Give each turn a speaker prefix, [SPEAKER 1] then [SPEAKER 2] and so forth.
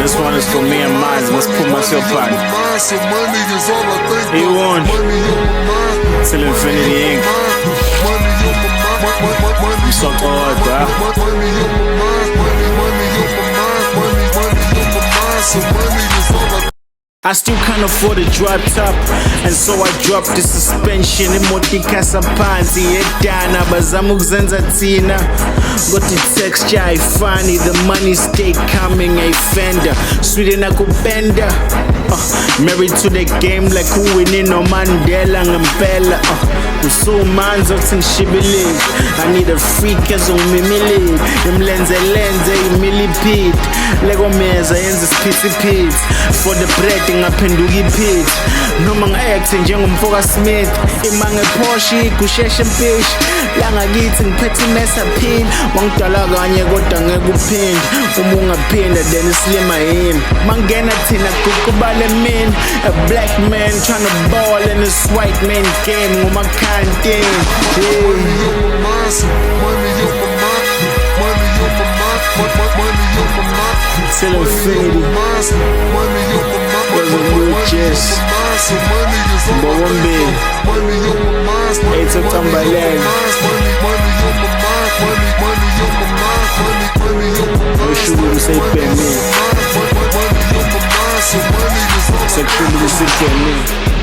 [SPEAKER 1] This one is for me and mine. Let's put myself on. A1 till infinity Inc. You suck hard, bruh. I still can't afford a drop top, and so I dropped the suspension. Emotika sapanzi edana bazama ukuzenza thina. Got the texture funny, the money stay coming, a fender. Sweet enough kupenda. Married to the game like who winning no Mandela ngempela. Usumanzo ngishibili. I need a freak ezongimimili. Imlenze imilipit. Lego meza yenza isipitsipit. For the bread ngaphenduka ipit. Noma ngi-act njengomfoka Smith. Ima ngePorsche kusheshe mpishi. La ngakithi ngiphethe imesapini. Wangidala kanye kodwa ngeke uphinde. Uma ungaphinda then islima yini. Mangena thina kukubale min. A black man tryna ball in this white man game. Nguma kanting.
[SPEAKER 2] Money on my mind, money on my mind, money on my mind, money on my mind.
[SPEAKER 1] Till infinity.
[SPEAKER 2] Money on my mind,
[SPEAKER 1] There's a real chest.
[SPEAKER 2] money is all
[SPEAKER 1] But one big.
[SPEAKER 2] money on my mind,
[SPEAKER 1] It's a Timberland.
[SPEAKER 2] money on my mind, money on my mind, money on my mind.
[SPEAKER 1] Eu chulo não sei perder.
[SPEAKER 2] Money on my mind, money is all
[SPEAKER 1] Sei que tudo você quer.